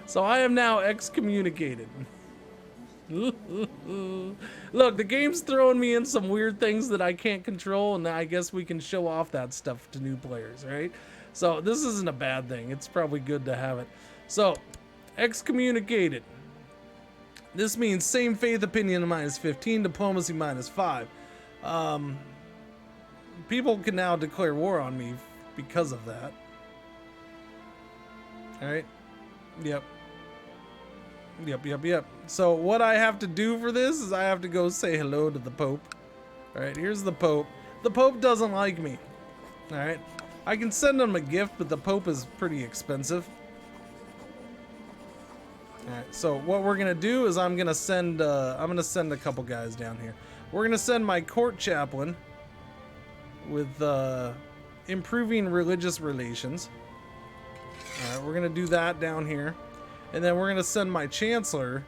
So I am now excommunicated. Look, the game's throwing me in some weird things that I can't control, and I guess we can show off that stuff to new players, right? So this isn't a bad thing. It's probably good to have it. So, excommunicated. This means same faith opinion minus 15, diplomacy minus 5. People can now declare war on me because of that. Alright. Yep. So what I have to do for this is I have to go say hello to the Pope. Alright, here's the Pope. The Pope doesn't like me. Alright. I can send him a gift, but the Pope is pretty expensive. Alright, so what we're gonna do is I'm gonna send a couple guys down here. We're gonna send my court chaplain with improving religious relations. Alright, we're gonna do that down here. And then we're gonna send my chancellor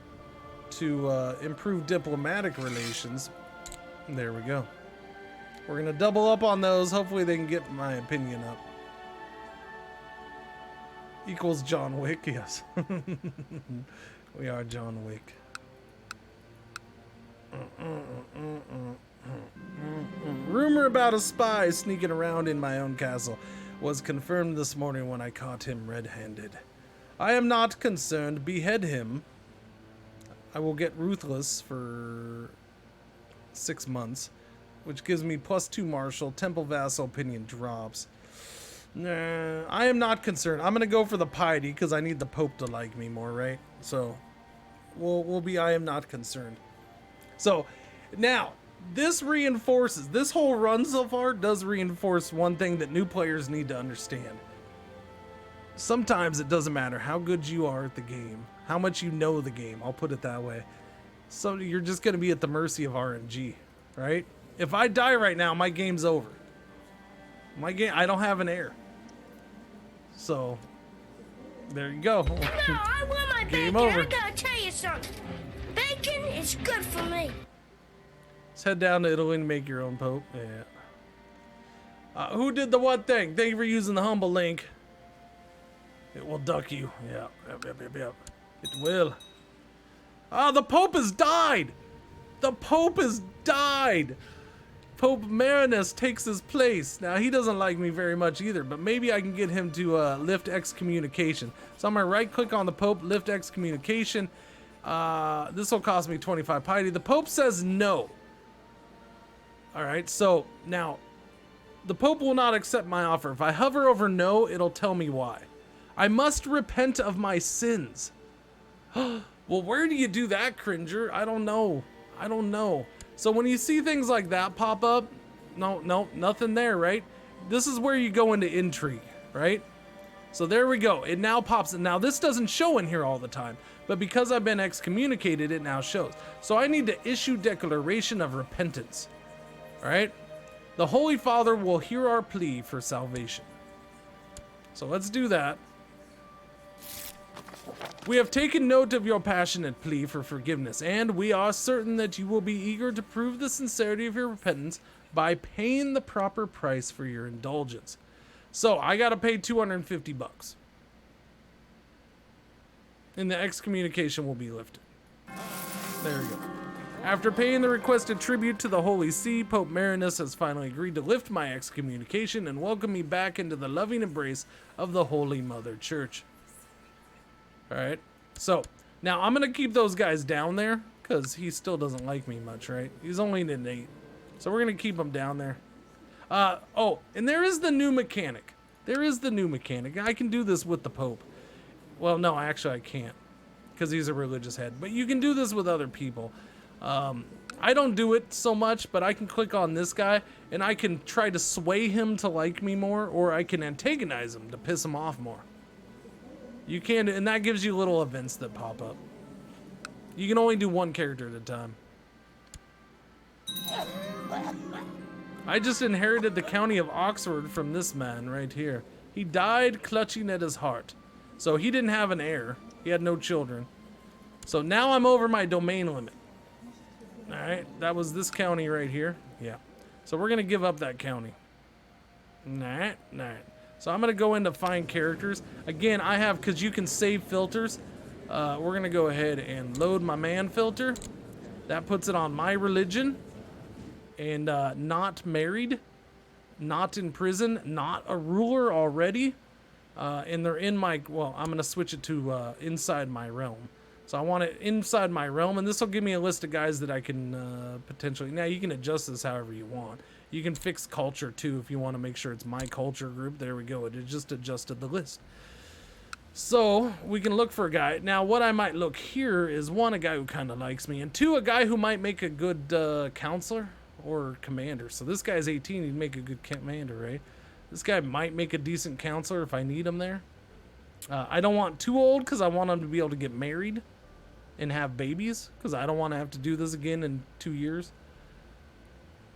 to improve diplomatic relations. There we go. We're gonna double up on those. Hopefully they can get my opinion up. Equals John Wick, yes. We are John Wick. Rumor about a spy sneaking around in my own castle was confirmed this morning when I caught him red-handed. I am not concerned. Behead him. I will get ruthless for 6 months, which gives me +2 martial. Temple vassal opinion drops. Nah, I am not concerned. I'm gonna go for the piety because I need the Pope to like me more, right? So we'll be I am not concerned. So now this reinforces, this whole run so far does reinforce one thing that new players need to understand. Sometimes it doesn't matter how good you are at the game, how much you know the game, I'll put it that way. So you're just going to be at the mercy of RNG, right? If I die right now, my game's over. My game, I don't have an heir. So, there you go. No, I want my Game bacon. over. I gotta tell you something. Bacon is good for me. Let's head down to Italy and make your own Pope. Yeah. Who did the what thing? Thank you for using the humble link. It will duck you. Yeah. Yep. It will. The Pope has died. The Pope has died. Pope Marinus takes his place. Now, he doesn't like me very much either, but maybe I can get him to lift excommunication. So I'm going to right-click on the Pope, lift excommunication. This will cost me 25 piety. The Pope says no. All right, so now the Pope will not accept my offer. If I hover over no, it'll tell me why. I must repent of my sins. Well, where do you do that, Cringer? I don't know. So when you see things like that pop up, no, nothing there, right? This is where you go into intrigue, right? So there we go. It now pops. Now this doesn't show in here all the time, but because I've been excommunicated, it now shows. So I need to issue declaration of repentance, all right? The Holy Father will hear our plea for salvation. So let's do that. We have taken note of your passionate plea for forgiveness, and we are certain that you will be eager to prove the sincerity of your repentance by paying the proper price for your indulgence. So I gotta pay 250 bucks. And the excommunication will be lifted. There we go. After paying the requested tribute to the Holy See, Pope Marinus has finally agreed to lift my excommunication and welcome me back into the loving embrace of the Holy Mother Church. Alright, so now I'm going to keep those guys down there because he still doesn't like me much, right? He's only an 8. So we're going to keep him down there. Oh, and there is the new mechanic. I can do this with the Pope. Well, no, actually I can't because he's a religious head. But you can do this with other people. I don't do it so much, but I can click on this guy and I can try to sway him to like me more, or I can antagonize him to piss him off more. You can, and that gives you little events that pop up. You can only do one character at a time. I just inherited the county of Oxford from this man right here. He died clutching at his heart. So he didn't have an heir. He had no children. So now I'm over my domain limit. Alright, that was this county right here. Yeah. So we're going to give up that county. Alright. So I'm going to go into find characters. Again, I have, because you can save filters. We're gonna go ahead and load my man filter. That puts it on my religion. And not married, not in prison, not a ruler already. And they're in my, well, I'm gonna switch it to inside my realm. So I want it inside my realm, and this will give me a list of guys that I can potentially, now you can adjust this however you want. You can fix culture too if you want to make sure it's my culture group. There we go, it just adjusted the list. So we can look for a guy. Now what I might look here is one, a guy who kind of likes me, and two, a guy who might make a good counselor or commander. So this guy's 18, he'd make a good commander, right? This guy might make a decent counselor if I need him there. I don't want too old because I want him to be able to get married and have babies, because I don't want to have to do this again in 2 years.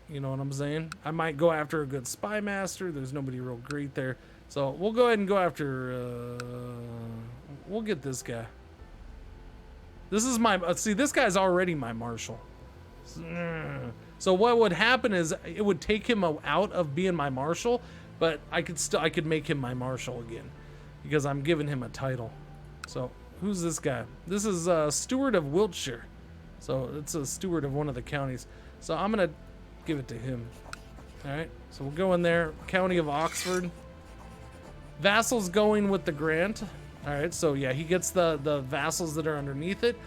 You know what I'm saying? I might go after a good spy master. There's nobody real great there. So we'll go ahead and go after, we'll get this guy. This is my, see, this guy's already my marshal. So what would happen is it would take him out of being my marshal, but I could make him my marshal again because I'm giving him a title. So who's this guy? This is Steward of Wiltshire. So it's a steward of one of the counties. So I'm gonna give it to him. All right, so we'll go in there. County of Oxford. Vassals going with the grant. All right, so yeah, he gets the vassals that are underneath it.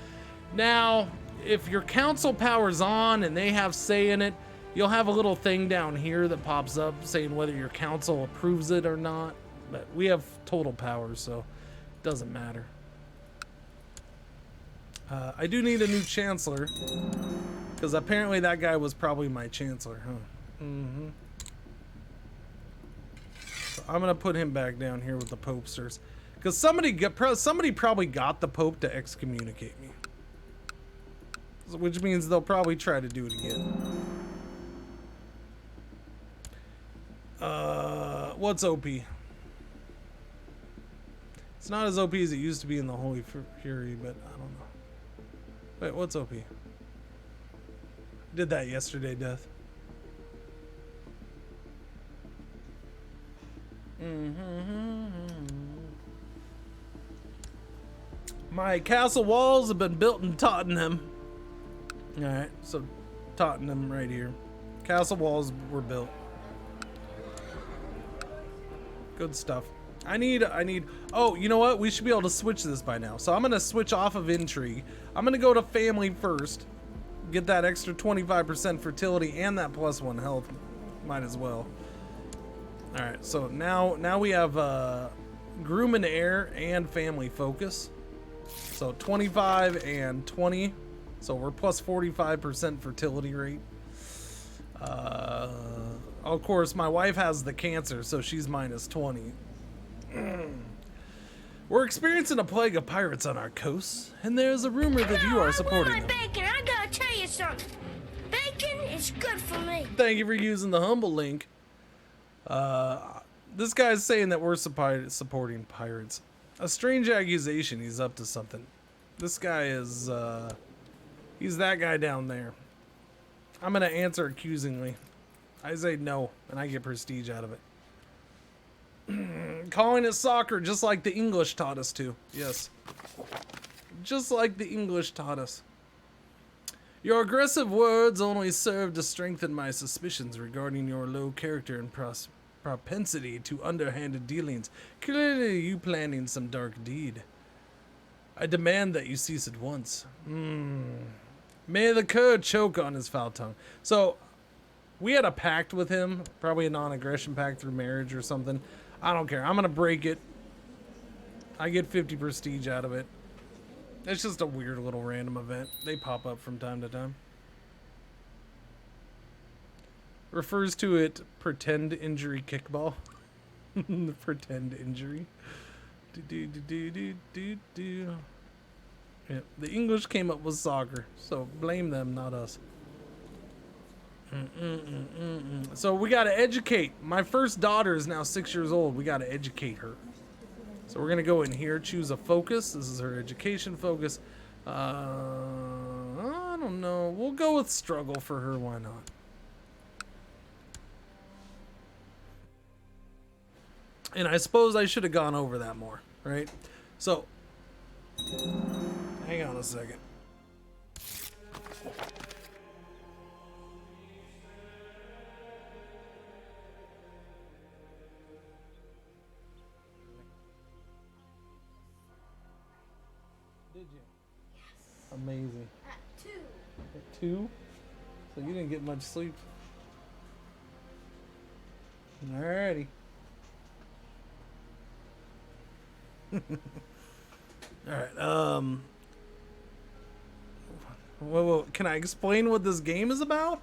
Now, if your council power's on and they have say in it, you'll have a little thing down here that pops up saying whether your council approves it or not. But we have total power, so it doesn't matter. I do need a new chancellor, because apparently that guy was probably my chancellor, huh? Mm-hmm. So I'm gonna put him back down here with the popesters, because somebody probably got the Pope to excommunicate me, which means they'll probably try to do it again. What's OP? It's not as OP as it used to be in the Holy Fury, but I don't know. Wait, what's OP? Did that yesterday, Death. My castle walls have been built in Tottenham. Alright, so Tottenham right here. Castle walls were built. Good stuff. I need, oh, you know what? We should be able to switch this by now. So I'm going to switch off of intrigue. I'm going to go to family first. Get that extra 25% fertility and that +1 health. Might as well. All right, so now we have groom and heir and family focus. So 25 and 20. So we're plus 45% fertility rate. Of course, my wife has the cancer, so she's minus 20. We're experiencing a plague of pirates on our coasts, and there's a rumor that you are supporting them. Bacon, I gotta tell you something. Bacon is good for me. Thank you for using the humble link. This guy's saying that we're supporting pirates. A strange accusation. He's up to something. This guy is, he's that guy down there. I'm gonna answer accusingly. I say no, and I get prestige out of it. Calling it soccer, just like the English taught us to. Yes. Just like the English taught us. Your aggressive words only serve to strengthen my suspicions regarding your low character and propensity to underhanded dealings. Clearly you planning some dark deed. I demand that you cease at once. May the cur choke on his foul tongue. So, we had a pact with him, probably a non-aggression pact through marriage or something. I don't care. I'm going to break it. I get 50 prestige out of it. It's just a weird little random event. They pop up from time to time. Refers to it pretend injury kickball. Pretend injury. Yeah, the English came up with soccer, so blame them, not us. So we gotta educate. My first daughter is now 6 years old. We gotta educate her. So we're gonna go in here, choose a focus. This is her education focus. I don't know. We'll go with struggle for her. Why not? And I suppose I should have gone over that more, right? So Hang on a second. Did you? Yes. Amazing. At 2. At 2? So you didn't get much sleep. Alrighty. Alright, whoa, can I explain what this game is about?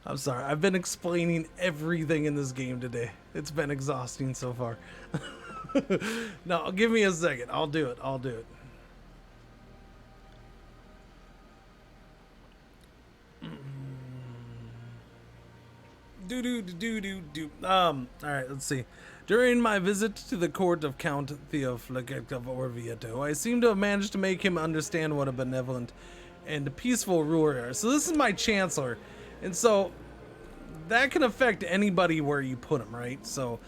I'm sorry, I've been explaining everything in this game today. It's been exhausting so far. No, give me a second. I'll do it. Alright, let's see. During my visit to the court of Count Theoflick of Orvieto, I seem to have managed to make him understand what a benevolent and peaceful ruler is. So this is my chancellor, and so that can affect anybody where you put him, right? So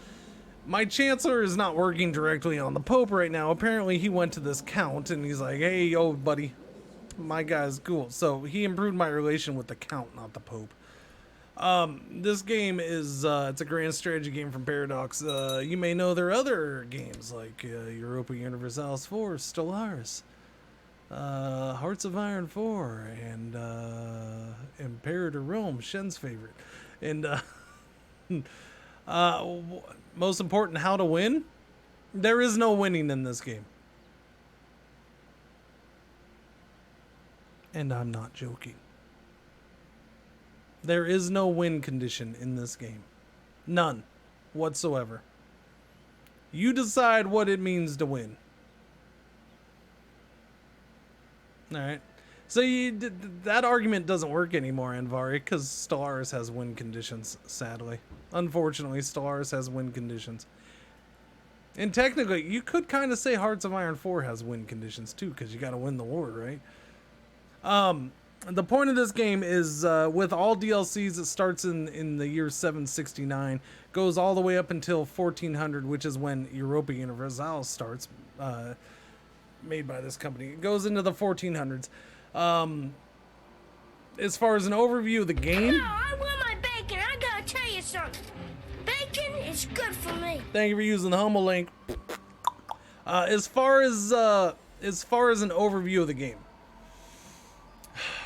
my chancellor is not working directly on the Pope right now. Apparently he went to this count and he's like, hey, yo, buddy, my guy's cool. So he improved my relation with the count, not the Pope. This game is, it's a grand strategy game from Paradox. You may know their other games like Europa Universalis 4, Stellaris, Hearts of Iron 4, and Imperator Rome, Shen's favorite. And most important, how to win? There is no winning in this game. And I'm not joking. There is no win condition in this game. None whatsoever. You decide what it means to win. Alright. So that argument doesn't work anymore, Anvari, because Stellaris has win conditions, sadly. Unfortunately, Stellaris has win conditions. And technically, you could kind of say Hearts of Iron 4 has win conditions too, because you got to win the war, right? The point of this game is, with all DLCs, it starts in the year 769, goes all the way up until 1400, which is when Europa Universalis starts, made by this company. It goes into the 1400s. As far as an overview of the game... No, I want my bacon. I gotta tell you something. Bacon is good for me. Thank you for using the humble link. As far as an overview of the game,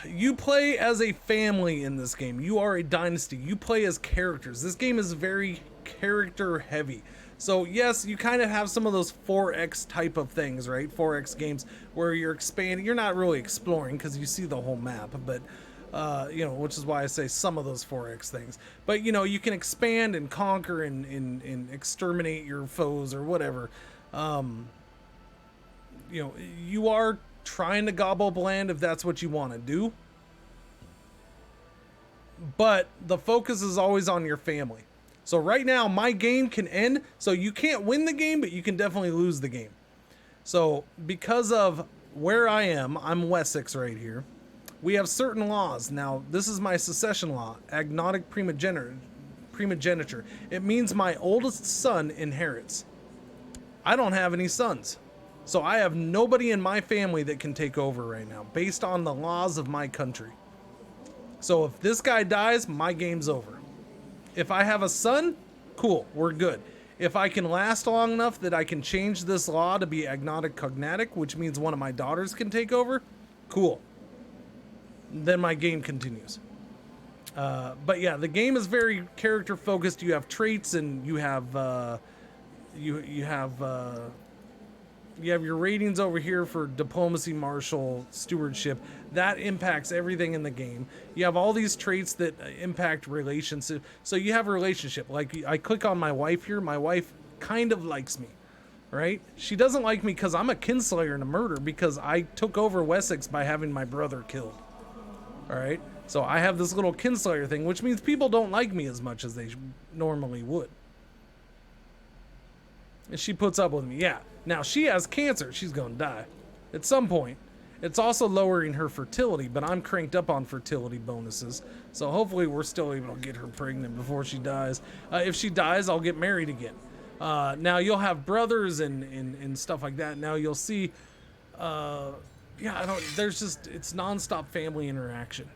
you play as a family in this game. You are a dynasty. You play as characters. This game is very character heavy. So yes, you kind of have some of those 4X type of things, right? 4X games where you're expanding. You're not really exploring because you see the whole map, but which is why I say some of those 4X things. But you can expand and conquer and exterminate your foes or whatever. You are trying to gobble up land if that's what you want to do, but the focus is always on your family. So right now my game can end, so you can't win the game, but you can definitely lose the game. So because of where I am, I'm Wessex right here, we have certain laws. Now this is my succession law, agnostic primogeniture. It means my oldest son inherits. I don't have any sons. So I have nobody in my family that can take over right now, based on the laws of my country. So if this guy dies, my game's over. If I have a son, cool, we're good. If I can last long enough that I can change this law to be agnostic cognatic, which means one of my daughters can take over, cool. Then my game continues. But yeah, the game is very character focused. You have traits and you have you have your ratings over here for diplomacy, martial, stewardship. That impacts everything in the game. You have all these traits that impact relationships. So you have a relationship. Like I click on my wife here. My wife kind of likes me, right? She doesn't like me because I'm a kinslayer and a murderer because I took over Wessex by having my brother killed. All right. So I have this little kinslayer thing, which means people don't like me as much as they normally would. And she puts up with me. Yeah. Now she has cancer. She's going to die at some point. It's also lowering her fertility, but I'm cranked up on fertility bonuses. So hopefully we're still able to get her pregnant before she dies. If she dies, I'll get married again. Now you'll have brothers and stuff like that. Now you'll see, there's just, it's nonstop family interaction,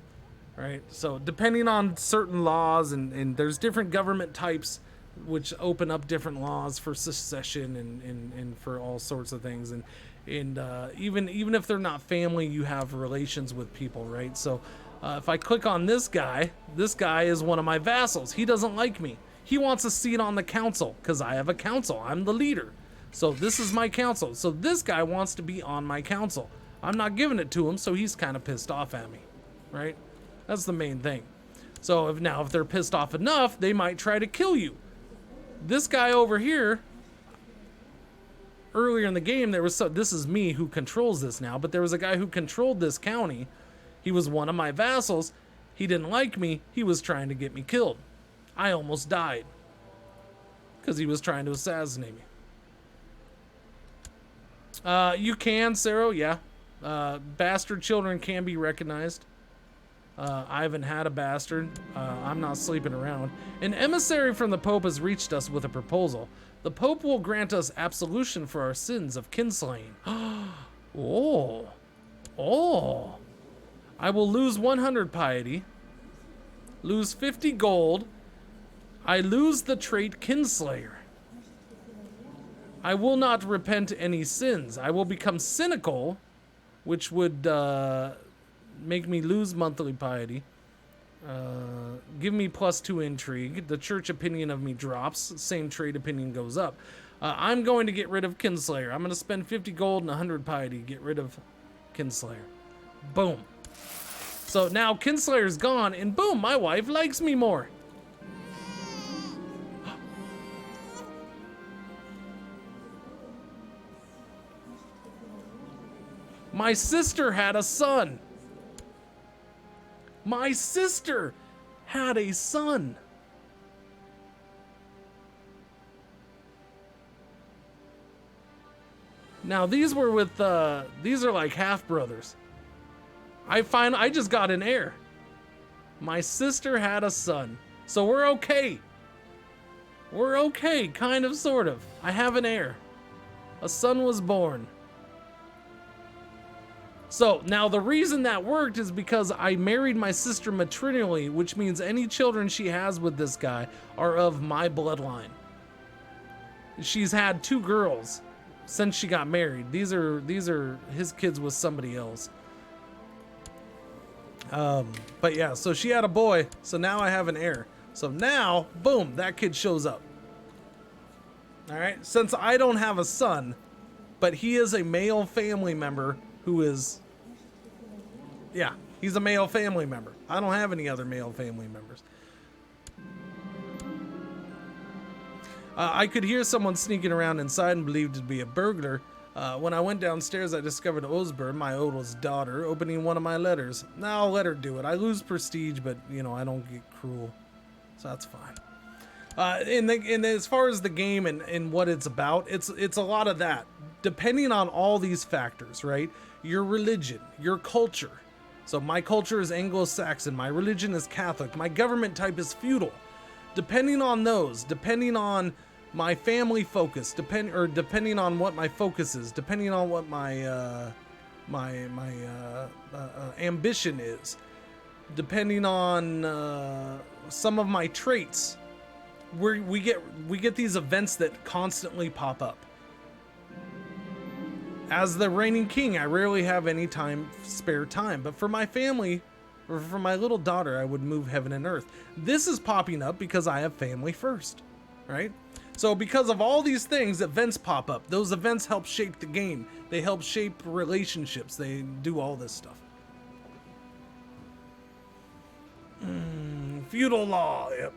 right? So depending on certain laws and there's different government types which open up different laws for secession and for all sorts of things. And even if they're not family, you have relations with people, right? So if I click on this guy is one of my vassals. He doesn't like me. He wants a seat on the council because I have a council. I'm the leader. So this is my council. So this guy wants to be on my council. I'm not giving it to him, so he's kind of pissed off at me, right? That's the main thing. So if they're pissed off enough, they might try to kill you. This guy over here, earlier in the game, this is me who controls this now, but there was a guy who controlled this county. He was one of my vassals. He didn't like me. He was trying to get me killed. I almost died because he was trying to assassinate me. You can, Sarah, yeah. Bastard children can be recognized. I haven't had a bastard. I'm not sleeping around. An emissary from the Pope has reached us with a proposal. The Pope will grant us absolution for our sins of kinslaying. Oh. I will lose 100 piety, lose 50 gold. I lose the trait kinslayer. I will not repent any sins. I will become cynical, which would make me lose monthly piety. Give me +2 intrigue. The church opinion of me drops. Same trade opinion goes up. I'm going to get rid of Kinslayer. I'm going to spend 50 gold and 100 piety to get rid of Kinslayer. Boom. So now Kinslayer's gone, and boom, my wife likes me more. My sister had a son. My sister had a son. Now these were with these are like half brothers. I just got an heir. My sister had a son. So we're okay. We're okay, kind of, sort of. I have an heir. A son was born. So now the reason that worked is because I married my sister matrinally, which means any children she has with this guy are of my bloodline. She's had 2 girls since she got married. These are his kids with somebody else. But yeah, so she had a boy, so now I have an heir. So now, boom, that kid shows up. All right, since I don't have a son, but he is a male family member who is, yeah, he's a male family member. I don't have any other male family members. I could hear someone sneaking around inside and believed it to be a burglar. When I went downstairs, I discovered Osber, my oldest daughter, opening one of my letters. Now I'll let her do it. I lose prestige, but, you know, I don't get cruel. So that's fine. And as far as the game and what it's about, it's a lot of that. Depending on all these factors, right? Your religion, your culture. So my culture is Anglo-Saxon. My religion is Catholic. My government type is feudal. Depending on those, depending on my family focus, depending on what my focus is, depending on what my ambition is, depending on some of my traits, we get these events that constantly pop up. As the reigning king, I rarely have any spare time, but for my family, or for my little daughter, I would move heaven and earth. This is popping up because I have family first, right? So because of all these things, events pop up. Those events help shape the game. They help shape relationships. They do all this stuff. Feudal law, yep.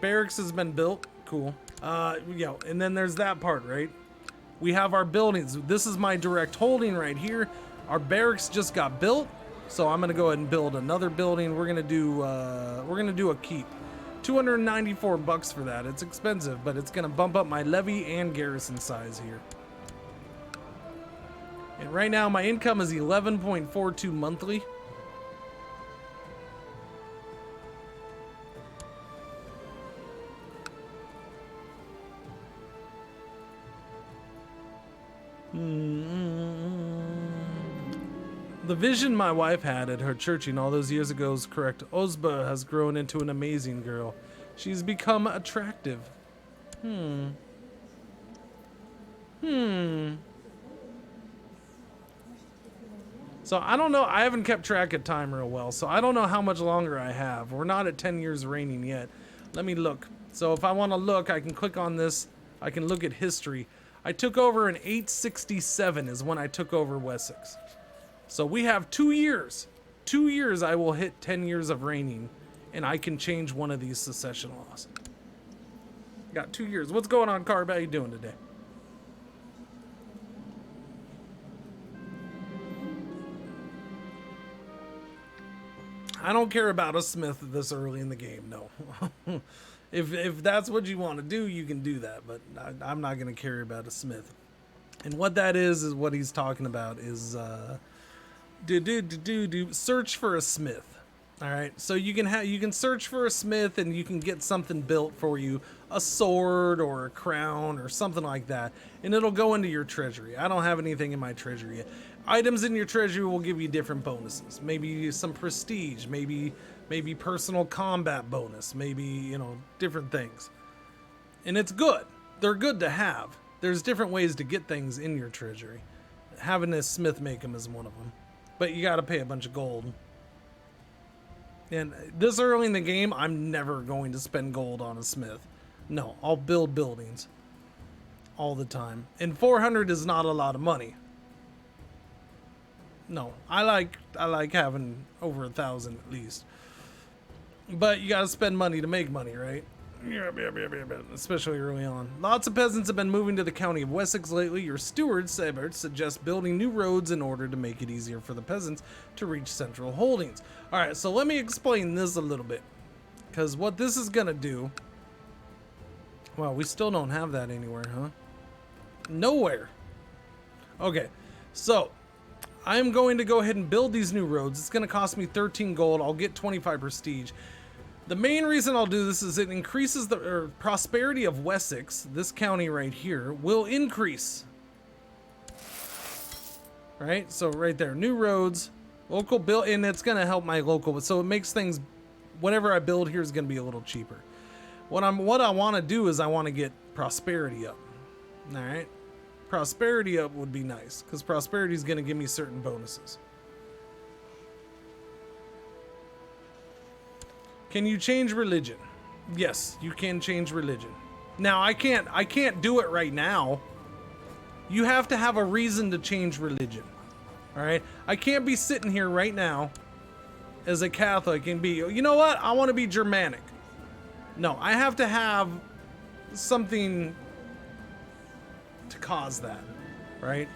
Barracks has been built. Cool. Yeah, and then there's that part, right? We have our buildings. This is my direct holding right here. Our barracks just got built, so I'm gonna go ahead and build another building. We're gonna do a keep. $294 for that. It's expensive, but it's gonna bump up my levy and garrison size here. And right now my income is 11.42 monthly. The vision my wife had at her churching all those years ago is correct. Ozba has grown into an amazing girl. She's become attractive. So I don't know. I haven't kept track of time real well, so I don't know how much longer I have. We're not at 10 years reigning yet. Let me look. So if I want to look, I can click on this. I can look at history. I took over in 867 is when I took over Wessex. So we have 2 years. 2 years I will hit 10 years of reigning, and I can change one of these succession laws. Got 2 years. What's going on, Carb? How you doing today? I don't care about a smith this early in the game, no. If that's what you want to do, you can do that, but I'm not going to care about a smith. And what that is what he's talking about is search for a smith. All right, so you can search for a smith and you can get something built for you, a sword or a crown or something like that, and it'll go into your treasury. I don't have anything in my treasury yet. Items in your treasury will give you different bonuses. Maybe some prestige, maybe personal combat bonus, maybe, you know, different things. And it's good. They're good to have. There's different ways to get things in your treasury. Having a smith make them is one of them. But you got to pay a bunch of gold. And this early in the game, I'm never going to spend gold on a smith. No, I'll build buildings all the time. And 400 is not a lot of money. No, I like having over 1,000 at least. But you gotta spend money to make money, right? Especially early on. Lots of peasants have been moving to the county of Wessex lately. Your steward, Sebert, suggests building new roads in order to make it easier for the peasants to reach central holdings. Alright, so let me explain this a little bit. Because what this is gonna do... Well, we still don't have that anywhere, huh? Nowhere. Okay, so... I'm going to go ahead and build these new roads. It's going to cost me 13 gold. I'll get 25 prestige. The main reason I'll do this is it increases the prosperity of Wessex. This county right here will increase. Right? So right there, new roads, local build, and it's going to help my local. So it makes things, whatever I build here is going to be a little cheaper. What I want to do is I want to get prosperity up. All right. Prosperity up would be nice, because prosperity is going to give me certain bonuses. Can you change religion? Yes, you can change religion. Now, I can't do it right now. You have to have a reason to change religion. All right? I can't be sitting here right now as a Catholic and be, you know what? I want to be Germanic. No, I have to have something to cause that, right?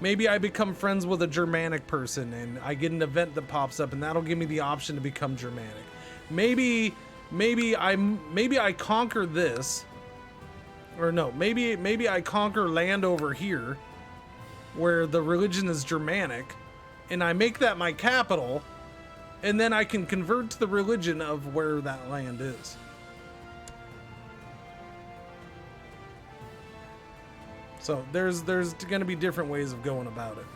Maybe I become friends with a Germanic person and I get an event that pops up and that'll give me the option to become Germanic. Maybe I conquer this, or no, maybe I conquer land over here where the religion is Germanic and I make that my capital, and then I can convert to the religion of where that land is. So there's going to be different ways of going about it.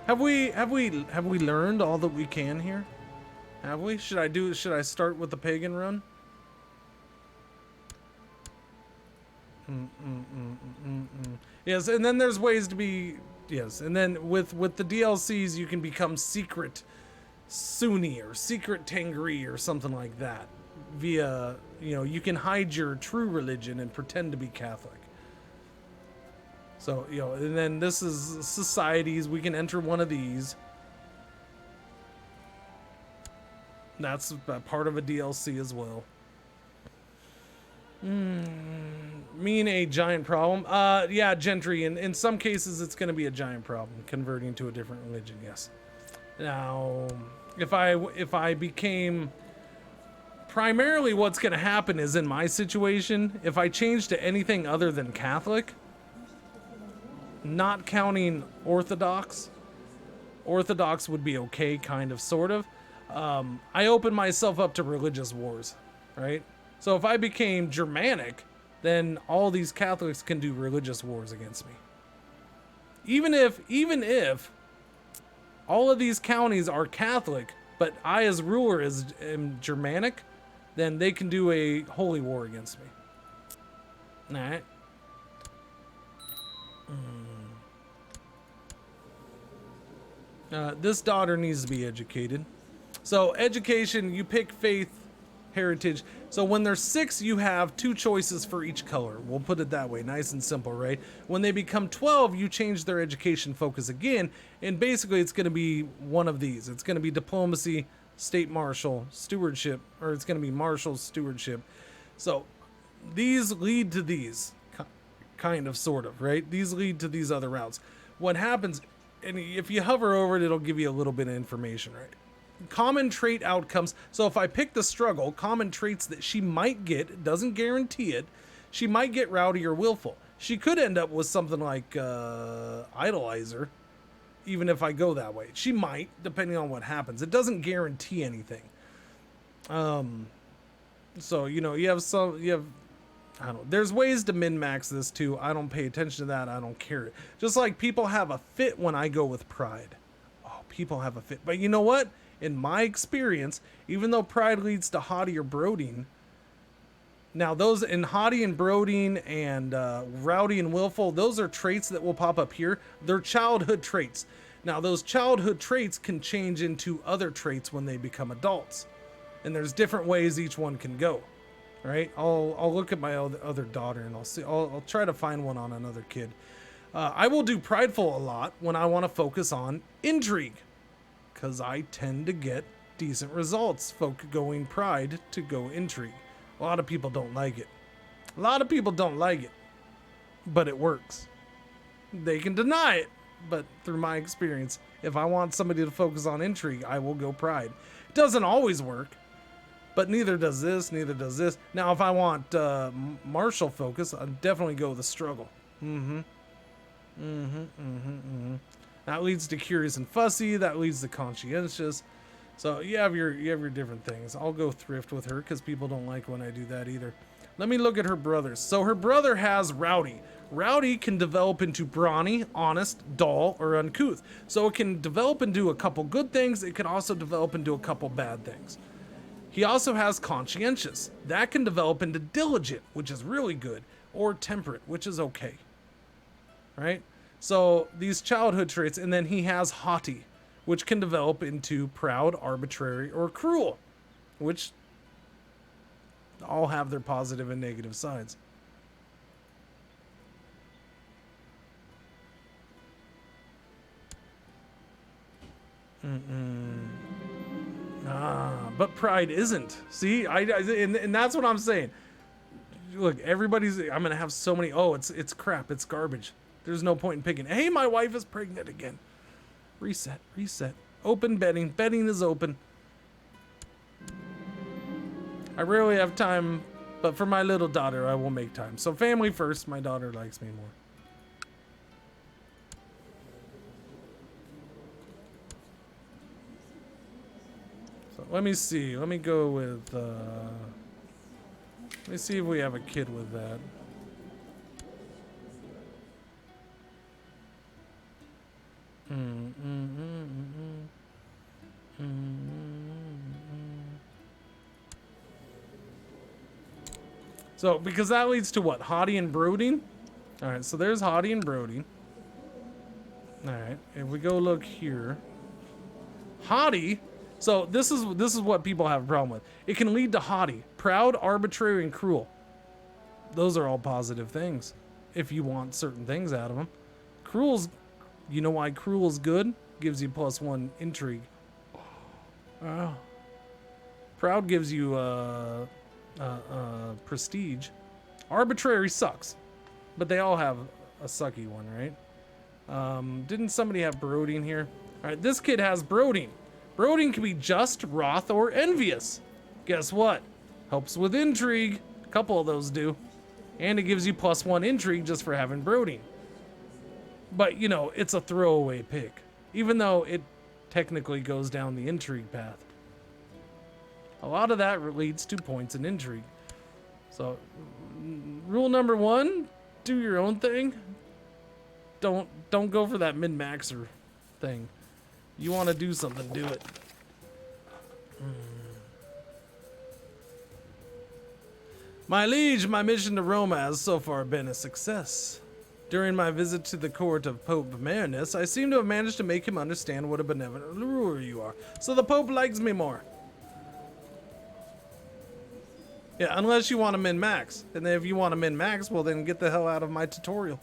Have we learned all that we can here? Have we? Should I start with the pagan run? Yes, and then there's ways to be, yes, and then with the DLCs you can become secret Sunni or secret Tengri or something like that. Via, you know, you can hide your true religion and pretend to be Catholic. So, you know, and then this is societies. We can enter one of these. That's part of a DLC as well. Mean a giant problem? Yeah, gentry. In some cases, it's going to be a giant problem converting to a different religion. Yes. Now, if I became primarily what's going to happen is in my situation, if I change to anything other than Catholic, not counting Orthodox would be okay, kind of, sort of. I open myself up to religious wars, right? So if I became Germanic, then all these Catholics can do religious wars against me. Even if all of these counties are Catholic, but I as ruler am Germanic, then they can do a holy war against me. Alright. This daughter needs to be educated. So education, you pick faith, heritage. So when there's 6, you have 2 choices for each color. We'll put it that way, nice and simple, right? When they become 12, you change their education focus again, and basically it's going to be one of these. It's going to be diplomacy, state marshal, stewardship, or it's going to be marshal, stewardship. So these lead to these, kind of, sort of, right? These lead to these other routes. What happens, and if you hover over it, it'll give you a little bit of information, right? Common trait outcomes. So if I pick the struggle, common traits that she might get, doesn't guarantee it, she might get rowdy or willful. She could end up with something like idolizer, even if I go that way. She might, depending on what happens. It doesn't guarantee anything. So, you know, you have, I don't know. There's ways to min-max this too. I don't pay attention to that. I don't care. Just like people have a fit when I go with pride. Oh, people have a fit. But you know what? In my experience, even though pride leads to haughty or brooding, now those in haughty and brooding and rowdy and willful, those are traits that will pop up here. They're childhood traits. Now those childhood traits can change into other traits when they become adults. And there's different ways each one can go. Right? I'll look at my other daughter and I'll see. I'll try to find one on another kid. I will do prideful a lot when I want to focus on intrigue, because I tend to get decent results going pride to go intrigue. A lot of people don't like it. A lot of people don't like it, but it works. They can deny it, but through my experience, if I want somebody to focus on intrigue, I will go pride. It doesn't always work. But neither does this, neither does this. Now, if I want martial focus, I'll definitely go with the struggle. That leads to curious and fussy. That leads to conscientious. So you have your different things. I'll go thrift with her because people don't like when I do that either. Let me look at her brothers. So her brother has rowdy. Rowdy can develop into brawny, honest, dull, or uncouth. So it can develop into a couple good things. It can also develop into a couple bad things. He also has conscientious. That can develop into diligent, which is really good, or temperate, which is okay. Right? So these childhood traits, and then he has haughty, which can develop into proud, arbitrary, or cruel, which all have their positive and negative sides. But pride isn't. See, and that's what I'm saying. Look, I'm gonna have so many. Oh, it's crap. It's garbage. There's no point in picking. Hey, my wife is pregnant again. Reset. Open betting. Betting is open. I rarely have time, but for my little daughter, I will make time. So family first. My daughter likes me more. Let me see. Let me go with, let me see if we have a kid with that. So, because that leads to what? Haughty and brooding? Alright, so there's haughty and brooding. Alright, if we go look here. Haughty. So this is what people have a problem with. It can lead to haughty, proud, arbitrary, and cruel. Those are all positive things if you want certain things out of them. Cruel's, you know why cruel's good? Gives you +1 intrigue. Proud gives you prestige. Arbitrary sucks, but they all have a sucky one, right? Didn't somebody have brooding here? Alright, this kid has brooding. Brooding can be just, wroth, or envious. Guess what? Helps with intrigue. A couple of those do. And it gives you +1 intrigue just for having brooding. But, you know, it's a throwaway pick. Even though it technically goes down the intrigue path. A lot of that leads to points in intrigue. So, rule number 1, do your own thing. Don't go for that min-maxer thing. You want to do something, do it. My liege, my mission to Rome has so far been a success. During my visit to the court of Pope Marinus, I seem to have managed to make him understand what a benevolent ruler you are. So the Pope likes me more. Yeah, unless you want to min-max. And then if you want to min-max, well then get the hell out of my tutorial.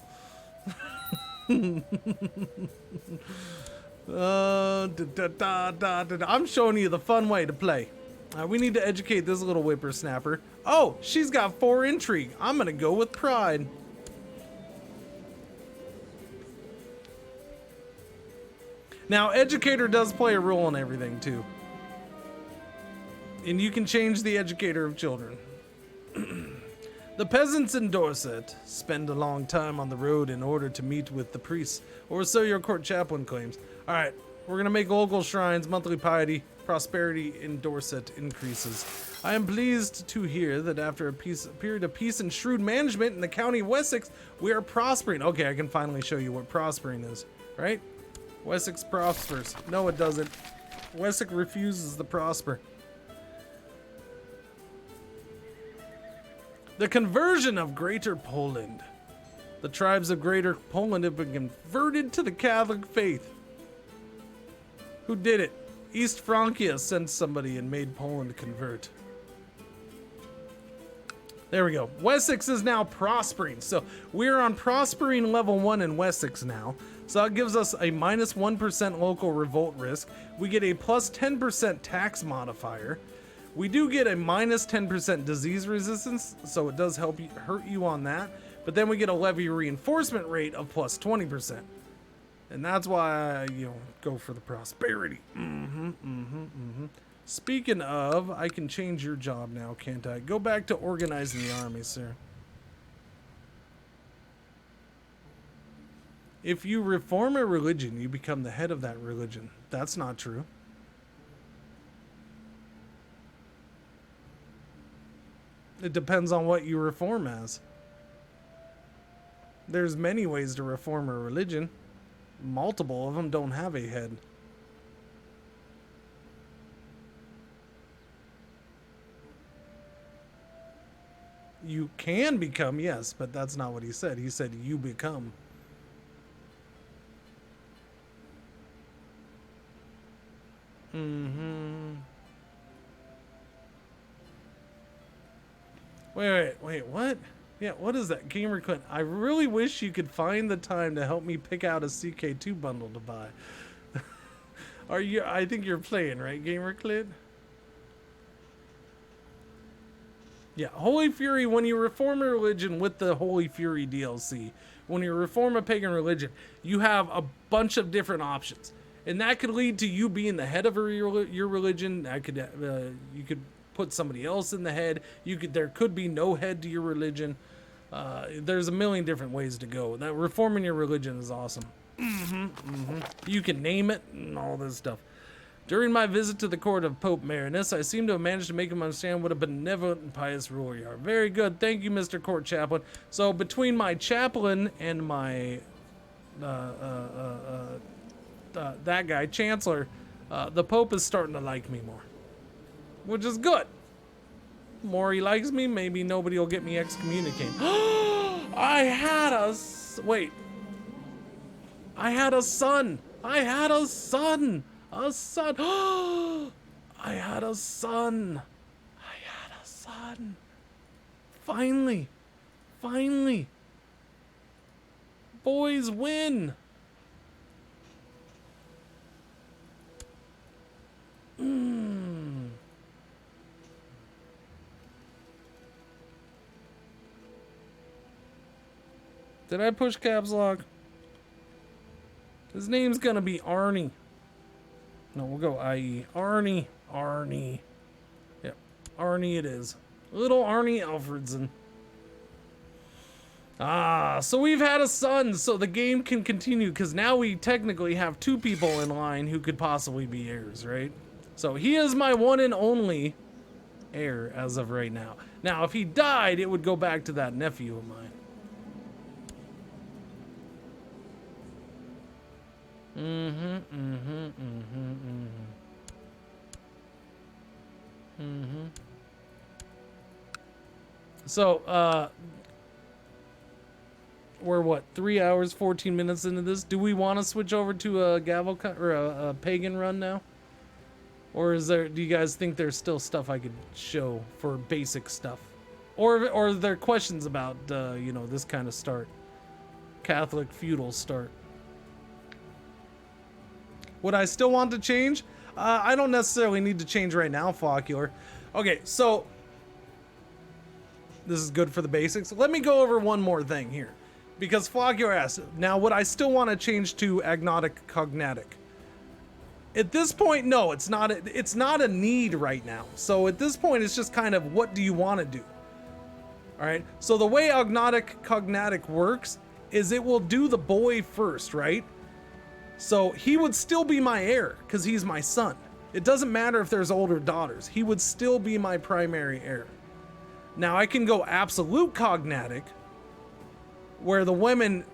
I'm showing you the fun way to play. We need to educate this little whippersnapper. Oh, she's got 4 intrigue. I'm gonna go with pride. Now, educator does play a role in everything too. And you can change the educator of children. The peasants in Dorset spend a long time on the road in order to meet with the priests, or so your court chaplain claims. Alright, we're gonna make local shrines, monthly piety, prosperity in Dorset increases. I am pleased to hear that after a period of peace and shrewd management in the county of Wessex, we are prospering. Okay, I can finally show you what prospering is, right? Wessex prospers. No, it doesn't. Wessex refuses to prosper. The conversion of Greater Poland. The tribes of Greater Poland have been converted to the Catholic faith. Who did it? East Francia sent somebody and made Poland convert. There we go. Wessex is now prospering. So we're on prospering level 1 in Wessex now. So that gives us a -1% local revolt risk. We get a +10% tax modifier. We do get a -10% disease resistance, so it does help you, hurt you on that. But then we get a levy reinforcement rate of +20%. And that's why I, go for the prosperity. Speaking of, I can change your job now, can't I? Go back to organizing the army, sir. If you reform a religion, you become the head of that religion. That's not true. It depends on what you reform as. There's many ways to reform a religion. Multiple of them don't have a head. You can become, yes, but that's not what he said. He said you become. Wait, what? Yeah, what is that? Gamer Clint, I really wish you could find the time to help me pick out a CK2 bundle to buy. Are you? I think you're playing, right, Gamer Clint? Yeah, Holy Fury, when you reform a religion with the Holy Fury DLC, when you reform a pagan religion, you have a bunch of different options. And that could lead to you being the head of your religion. That could, you could put somebody else in the head. There could be no head to your religion. There's a million different ways to go. That reforming your religion is awesome. You can name it and all this stuff. During my visit to the court of Pope Marinus, I seem to have managed to make him understand what a benevolent and pious ruler you are. Very good. Thank you, Mr. Court Chaplain. So between my chaplain and my that guy, Chancellor, the Pope is starting to like me more. Which is good. The more he likes me, maybe nobody will get me excommunicated. I had a son. I had a son. I had a son. I had a son. Finally. Boys win. Did I push caps lock? His name's gonna be Arnie. No, we'll go IE. Arnie. Arnie. Yep. Arnie it is. Little Arnie Alfredson. Ah, so we've had a son, so the game can continue, because now we technically have 2 people in line who could possibly be heirs, right? So he is my one and only heir as of right now. Now, if he died, it would go back to that nephew of mine. So, we're what, 3 hours, 14 minutes into this? Do we want to switch over to a gavel or a pagan run now? Or is there? Do you guys think there's still stuff I could show for basic stuff, or are there questions about you know, this kind of start, Catholic feudal start? Would I still want to change? I don't necessarily need to change right now, Floccular. Okay, so this is good for the basics. Let me go over one more thing here, because Floccular asked, now would I still want to change to agnostic cognatic? At this point, no, it's not a need right now. So at this point, it's just kind of, what do you want to do? All right. So the way agnostic cognatic works is it will do the boy first, right? So he would still be my heir because he's my son. It doesn't matter if there's older daughters. He would still be my primary heir. Now I can go absolute cognatic, where the women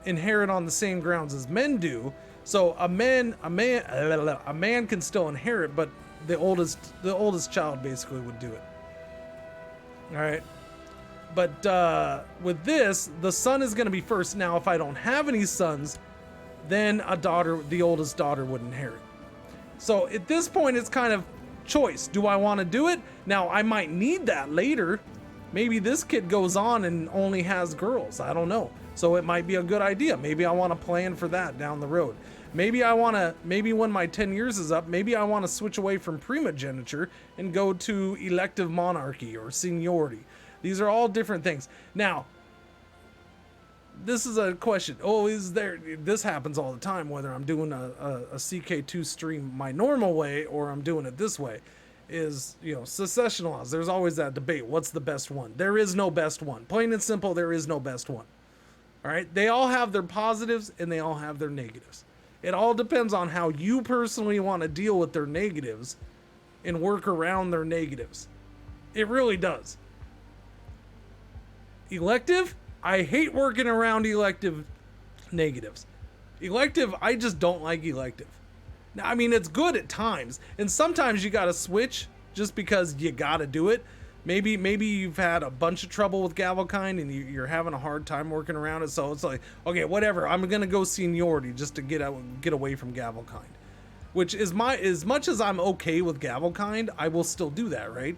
inherit on the same grounds as men do. So a man can still inherit, but the oldest child basically would do it. All right. But with this, the son is going to be first. Now, if I don't have any sons, then the oldest daughter would inherit. So at this point, it's kind of choice. Do I want to do it? Now, I might need that later. Maybe this kid goes on and only has girls. I don't know. So it might be a good idea. Maybe I want to plan for that down the road. Maybe when my 10 years is up, maybe I want to switch away from primogeniture and go to elective monarchy or seniority. These are all different things. Now, this is a question. Oh, this happens all the time, whether I'm doing a CK2 stream my normal way or I'm doing it this way. Is, you know, secession laws. There's always that debate. What's the best one? There is no best one. Plain and simple, there is no best one. All right? They all have their positives and they all have their negatives. It all depends on how you personally want to deal with their negatives and work around their negatives. It really does. Elective, I hate working around elective negatives. Elective, I just don't like elective. Now, I mean, it's good at times, and sometimes you got to switch just because you got to do it. Maybe you've had a bunch of trouble with Gavelkind and you're having a hard time working around it, so it's like, okay, whatever, I'm gonna go seniority just to get away from Gavelkind. Which is as much as I'm okay with Gavelkind, I will still do that, right?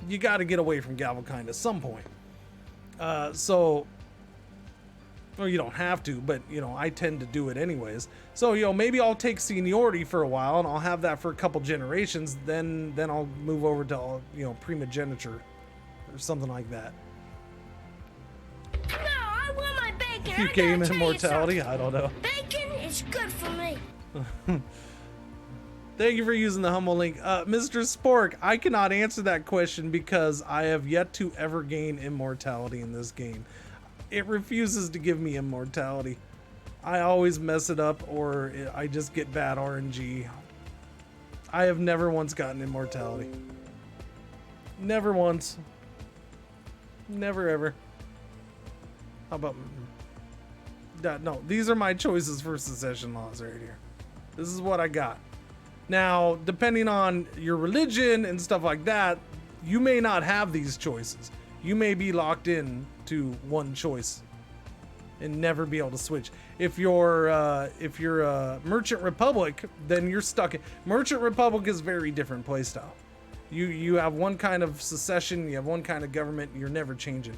You got to get away from Gavelkind at some point. Well, you don't have to, but, you know, I tend to do it anyways. So, you know, maybe I'll take seniority for a while and I'll have that for a couple generations. Then I'll move over to, you know, primogeniture or something like that. No, I want my bacon. You gain immortality? I don't know. Bacon is good for me. Thank you for using the humble link. Mr. Spork, I cannot answer that question because I have yet to ever gain immortality in this game. It refuses to give me immortality. I always mess it up or I just get bad RNG. I have never once gotten immortality. Never once. Never ever. How about... No, these are my choices for secession laws right here. This is what I got. Now, depending on your religion and stuff like that, you may not have these choices. You may be locked in to one choice and never be able to switch. If you're a Merchant Republic, then you're stuck. Merchant Republic is very different playstyle. You have one kind of secession, you have one kind of government, you're never changing.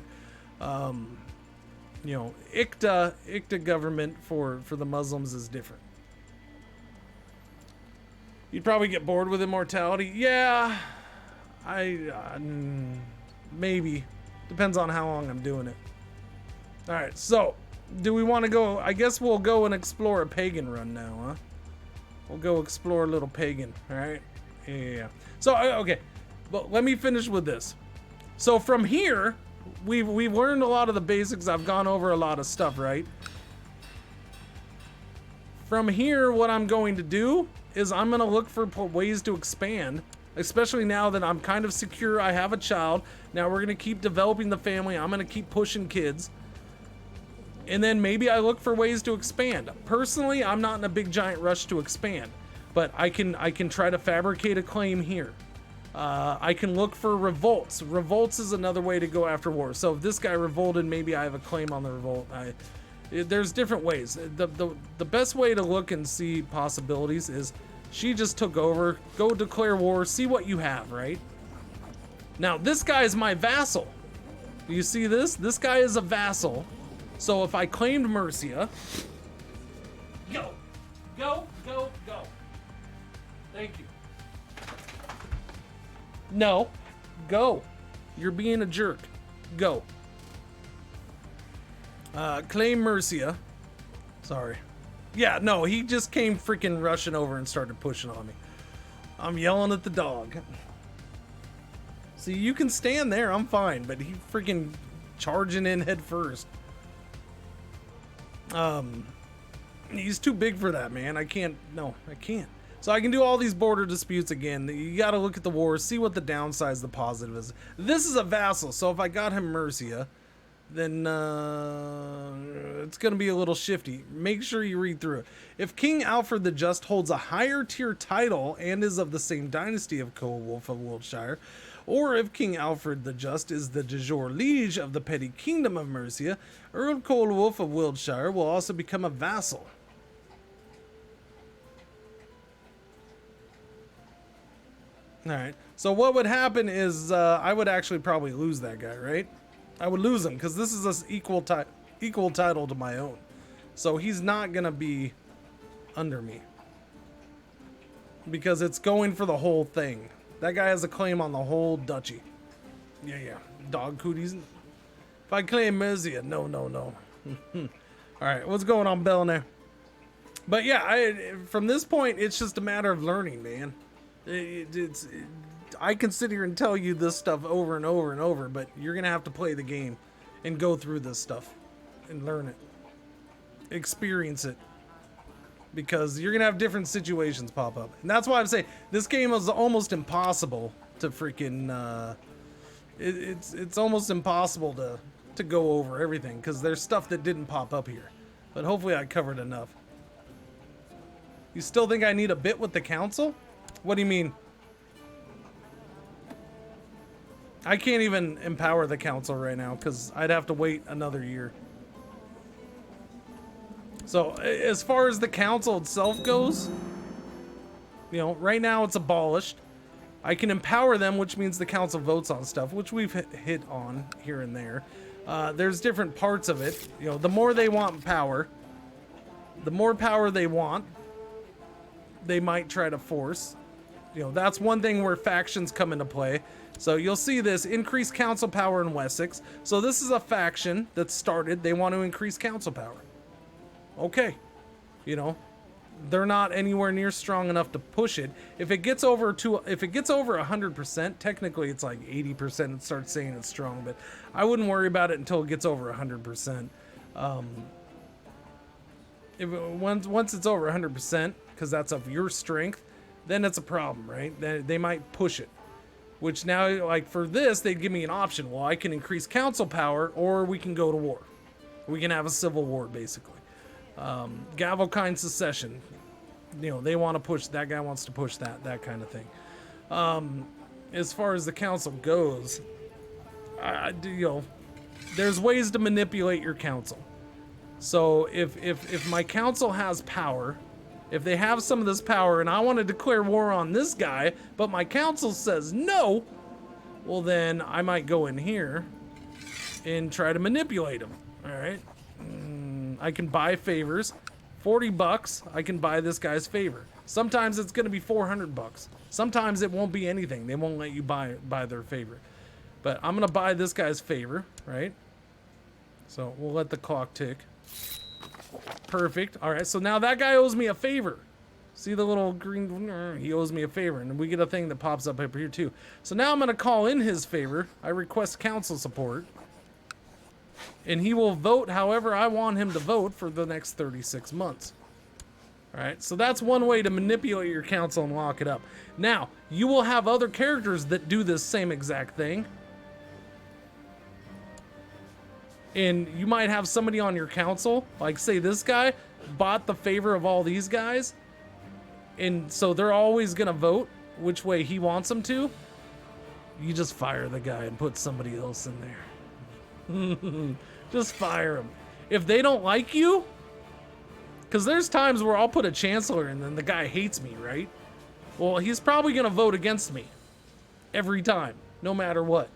You know, ICTA government for the Muslims is different. You'd probably get bored with immortality. Yeah, maybe. Depends on how long I'm doing it. All right, so do we want to go? I guess we'll go and explore a pagan run now, huh? We'll go explore a little pagan. All right. Yeah. So okay, but let me finish with this. So from here, we've learned a lot of the basics. I've gone over a lot of stuff, right? From here, what I'm going to do is I'm going to look for ways to expand, especially now that I'm kind of secure. I have a child. Now we're going to keep developing the family. I'm going to keep pushing kids. And then maybe I look for ways to expand. Personally, I'm not in a big giant rush to expand, but I can try to fabricate a claim here. I can look for revolts. Revolts is another way to go after war. So if this guy revolted, maybe I have a claim on the revolt. There's different ways. The best way to look and see possibilities is she just took over. Go declare war. See what you have, right? Now this guy is my vassal. You see this? This guy is a vassal. So if I claimed Mercia, go. Thank you. No, go. You're being a jerk. Go. Claim Mercia. Sorry. Yeah, no, he just came freaking rushing over and started pushing on me. I'm yelling at the dog. See, you can stand there, I'm fine, but he freaking charging in head first. He's too big for that, man. I can't. So I can do all these border disputes again. You got to look at the wars, see what the downside, the positive is. This is a vassal, so if I got him Mercia, then it's going to be a little shifty. Make sure you read through it. If King Alfred the Just holds a higher tier title and is of the same dynasty of Coelwulf of Wiltshire, or if King Alfred the Just is the de jure liege of the petty kingdom of Mercia, Earl Coelwulf of Wiltshire will also become a vassal. Alright, so what would happen is I would actually probably lose that guy, right? I would lose him because this is an equal title to my own. So he's not going to be under me. Because it's going for the whole thing. That guy has a claim on the whole duchy. Yeah. Dog cooties. If I claim Mercia, no. Alright, what's going on, Belner? But yeah, from this point, it's just a matter of learning, man. I can sit here and tell you this stuff over and over and over, but you're going to have to play the game and go through this stuff and learn it. Experience it. Because you're going to have different situations pop up. And that's why I'm saying this game is almost impossible to freaking... It's almost impossible to go over everything because there's stuff that didn't pop up here. But hopefully I covered enough. You still think I need a bit with the council? What do you mean? I can't even empower the council right now because I'd have to wait another year. So as far as the council itself goes, you know, right now it's abolished. I can empower them, which means the council votes on stuff, which we've hit on here and there. There's different parts of it. You know, the more they want power, the more power they want, they might try to force. You know, that's one thing where factions come into play. So you'll see this increased council power in Wessex. So this is a faction that started. They want to increase council power. Okay. You know, they're not anywhere near strong enough to push it. If it gets over 100%, technically it's like 80%. It starts saying it's strong, but I wouldn't worry about it until it gets over 100%. Once it's over 100%, because that's of your strength, then it's a problem, right? They might push it. Which now, like for this, they'd give me an option. Well, I can increase council power, or we can go to war. We can have a civil war, basically. Gavelkind secession. You know, they want to push, that guy wants to push that kind of thing. As far as the council goes, you know, there's ways to manipulate your council. So if my council has power, if they have some of this power and I want to declare war on this guy, but my council says no, well then I might go in here and try to manipulate him. All right. I can buy favors. $40, I can buy this guy's favor. Sometimes it's going to be $400. Sometimes it won't be anything. They won't let you buy their favor. But I'm going to buy this guy's favor, right? So we'll let the clock tick. Perfect. All right, so now that guy owes me a favor. See the little green, he owes me a favor, and we get a thing that pops up here too. So now I'm going to call in his favor. I request council support. And he will vote however I want him to vote for the next 36 months. All right, so that's one way to manipulate your council and lock it up. Now, you will have other characters that do this same exact thing. And you might have somebody on your council, like say this guy bought the favor of all these guys. And so they're always going to vote which way he wants them to. You just fire the guy and put somebody else in there. Just fire him. If they don't like you, because there's times where I'll put a chancellor and then the guy hates me, right? Well, he's probably going to vote against me every time, no matter what.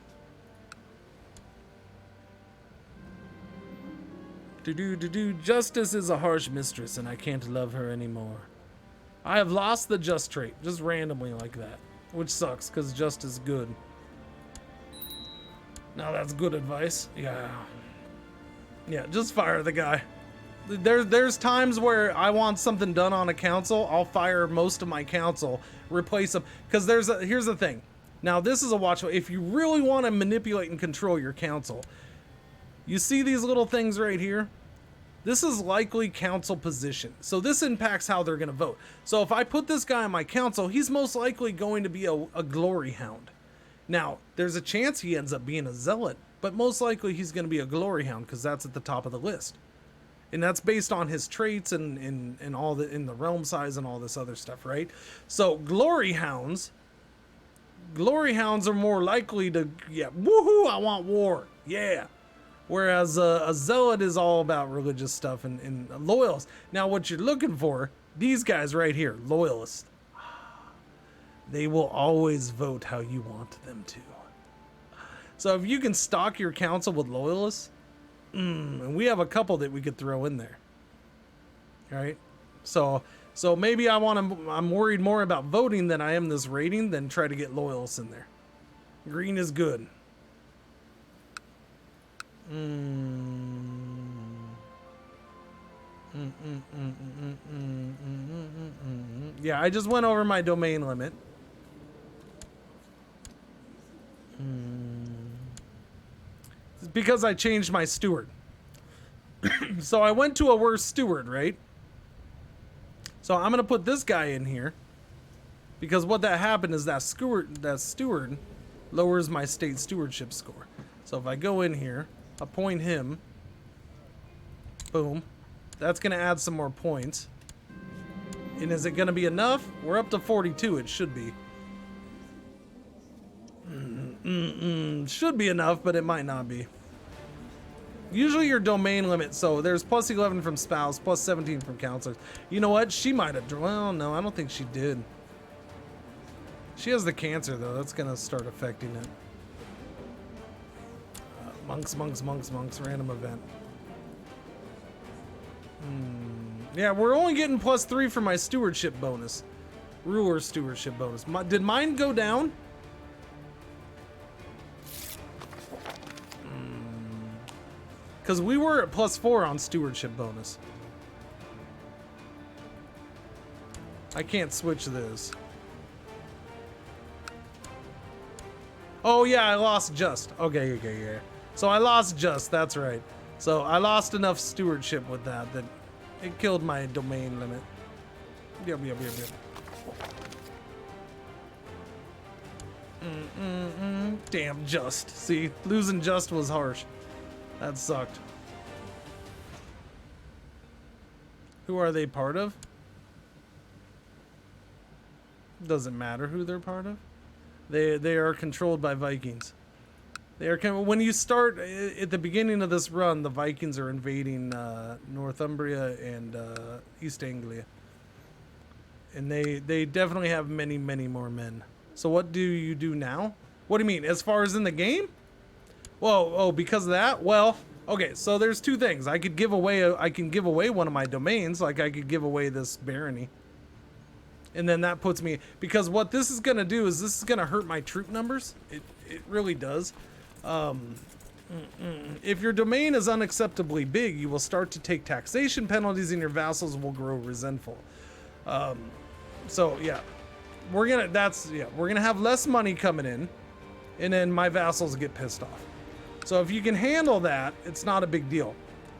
Justice is a harsh mistress and I can't love her anymore. I have lost the just trait, just randomly like that, which sucks because just is good. Now that's good advice. Yeah, just fire the guy. There's times where I want something done on a council. I'll fire most of my council, replace them, because here's the thing. Now this is a watch. If you really want to manipulate and control your council, you see these little things right here? This is likely council position. So this impacts how they're going to vote. So if I put this guy on my council, he's most likely going to be a glory hound. Now, there's a chance he ends up being a zealot, but most likely he's going to be a glory hound because that's at the top of the list. And that's based on his traits and all the in the realm size and all this other stuff, right? So glory hounds are more likely to, woohoo, I want war. Yeah. Whereas a zealot is all about religious stuff and loyalists. Now, what you're looking for, these guys right here, loyalists, they will always vote how you want them to. So if you can stock your council with loyalists, and we have a couple that we could throw in there. All right? So maybe I'm worried more about voting than I am this rating than try to get loyalists in there. Green is good. Yeah, I just went over my domain limit. It's because I changed my steward. So I went to a worse steward, right? So I'm gonna put this guy in here because what that happened is that steward lowers my state stewardship score. So if I go in here, appoint him, boom, that's gonna add some more points. And is it gonna be enough? We're up to 42, it should be. Should be enough, but it might not be. Usually your domain limit, so there's plus 11 from spouse, plus 17 from counselors. You know what? She might have, well, no, I don't think she did. She has the cancer, though. That's going to start affecting it. Monks, random event. Yeah, we're only getting plus 3 for my stewardship bonus. Ruler stewardship bonus. Did mine go down? Because we were at plus 4 on stewardship bonus. I can't switch this. Oh yeah, I lost just. Okay, yeah. So I lost just, that's right. So I lost enough stewardship with that it killed my domain limit. Yep. Damn, just. See, losing just was harsh. That sucked. Who are they part of? Doesn't matter who they're part of. They are controlled by Vikings. They are when you start at the beginning of this run, the Vikings are invading Northumbria and East Anglia, and they definitely have many more men. So what do you do now? What do you mean as far as in the game? Whoa, oh, because of that? Well, okay, so there's two things. I can give away one of my domains, like I could give away this barony. And then that puts me, because what this is going to do is this is going to hurt my troop numbers. It really does. If your domain is unacceptably big, you will start to take taxation penalties and your vassals will grow resentful. So yeah, we're gonna have less money coming in, and then my vassals get pissed off. So if you can handle that, it's not a big deal.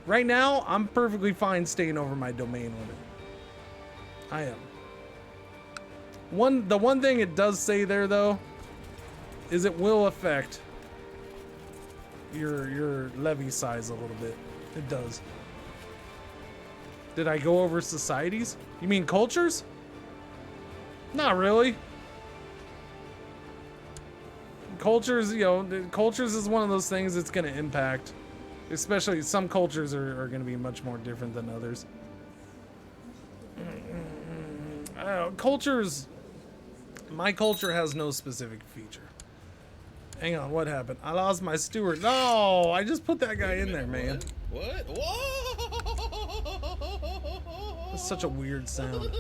Right now, I'm perfectly fine staying over my domain limit. I am. The one thing it does say there though, is it will affect your levy size a little bit. It does. Did I go over societies? You mean cultures? Not really. Cultures, cultures is one of those things that's going to impact. Especially some cultures are going to be much more different than others. I don't know, cultures, my culture has no specific feature. Hang on, what happened? I lost my steward. No, I just put that guy in there, man. What? Whoa! That's such a weird sound.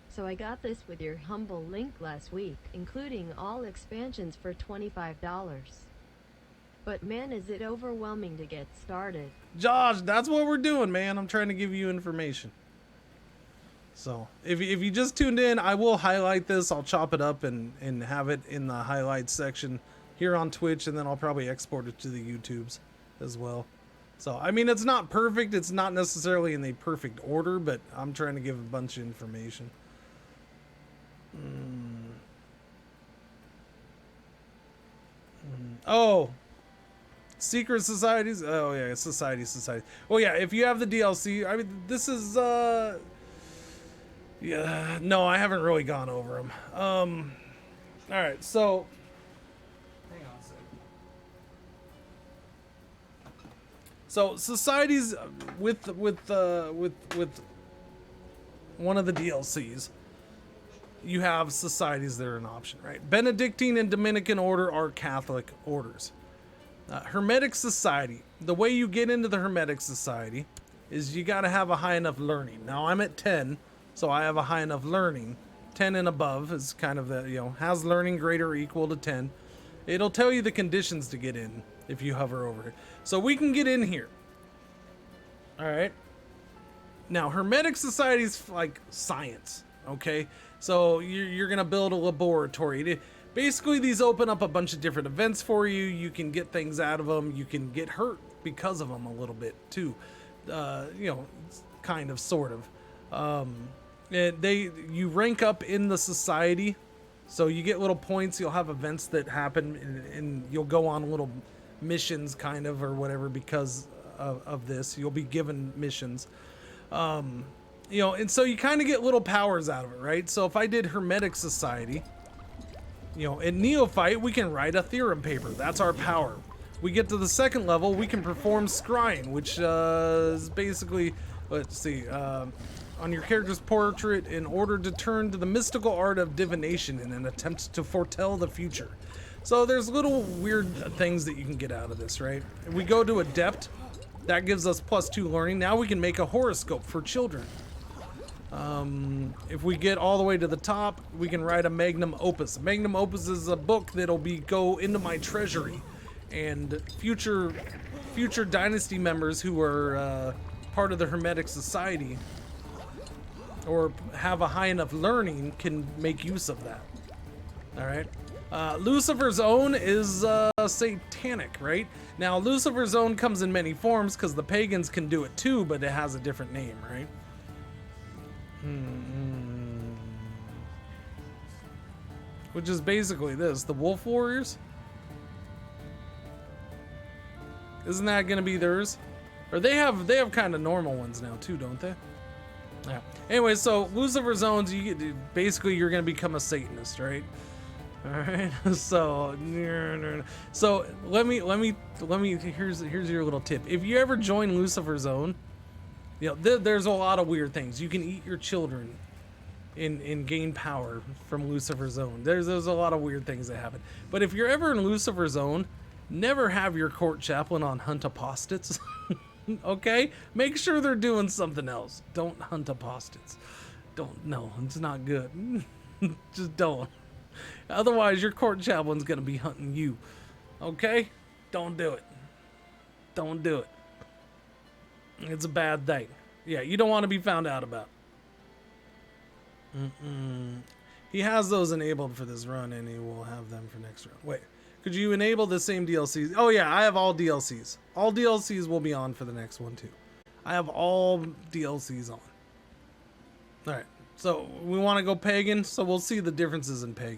So I got this with your humble link last week, including all expansions for $25. But man, is it overwhelming to get started. Josh, that's what we're doing, man. I'm trying to give you information. So, if you just tuned in, I will highlight this. I'll chop it up and have it in the highlights section here on Twitch, and then I'll probably export it to the YouTubes as well. So, I mean, it's not perfect. It's not necessarily in the perfect order, but I'm trying to give a bunch of information. Oh, secret societies. Oh yeah, society. Oh yeah, if you have the DLC, I mean, this is yeah, no, I haven't really gone over them. All right, so hang on a second. So societies with one of the DLCs, you have societies that are an option, right? Benedictine and Dominican order are Catholic orders. Hermetic society, the way you get into the Hermetic society is you got to have a high enough learning. Now I'm at 10, so I have a high enough learning. 10 and above is kind of the, has learning greater or equal to 10. It'll tell you the conditions to get in if you hover over it. So we can get in here. All right. Now, Hermetic society is like science, okay? So you're going to build a laboratory. Basically, these open up a bunch of different events for you. You can get things out of them. You can get hurt because of them a little bit, too. Kind of, sort of. You rank up in the society, so you get little points. You'll have events that happen, and you'll go on little missions, kind of, or whatever, because of this. You'll be given missions. And so you kind of get little powers out of it, right? So if I did Hermetic Society, in Neophyte, we can write a theorem paper. That's our power. We get to the second level, we can perform scrying, which is basically, let's see, on your character's portrait, in order to turn to the mystical art of divination in an attempt to foretell the future. So there's little weird things that you can get out of this, right? If we go to Adept, that gives us +2 learning. Now we can make a horoscope for children. If we get all the way to the top, we can write a magnum opus. Magnum opus is a book that'll go into my treasury, and future dynasty members who are part of the Hermetic Society or have a high enough learning can make use of that. All right. Lucifer's Own is satanic, right? Now, Lucifer's Own comes in many forms because the pagans can do it too, but it has a different name, right? Which is basically this, the Wolf Warriors. Isn't that gonna be theirs? Or they have kind of normal ones now too, don't they? Yeah. Anyway, so Lucifer's Zones, basically you're gonna become a Satanist, right? All right. So let me. Here's your little tip. If you ever join Lucifer's Zone, there's a lot of weird things. You can eat your children and gain power from Lucifer's Zone. There's a lot of weird things that happen. But if you're ever in Lucifer's Zone, never have your court chaplain on hunt apostates. Okay? Make sure they're doing something else. Don't hunt apostates. No, it's not good. Just don't. Otherwise, your court chaplain's gonna be hunting you. Okay? Don't do it. Don't do it. It's a bad thing. Yeah, you don't want to be found out about. He has those enabled for this run, and he will have them for next run. Wait, could you enable the same DLCs? Oh yeah, I have all DLCs. All DLCs will be on for the next one too. I have all DLCs on. All right, so we want to go pagan, so we'll see the differences in pagan.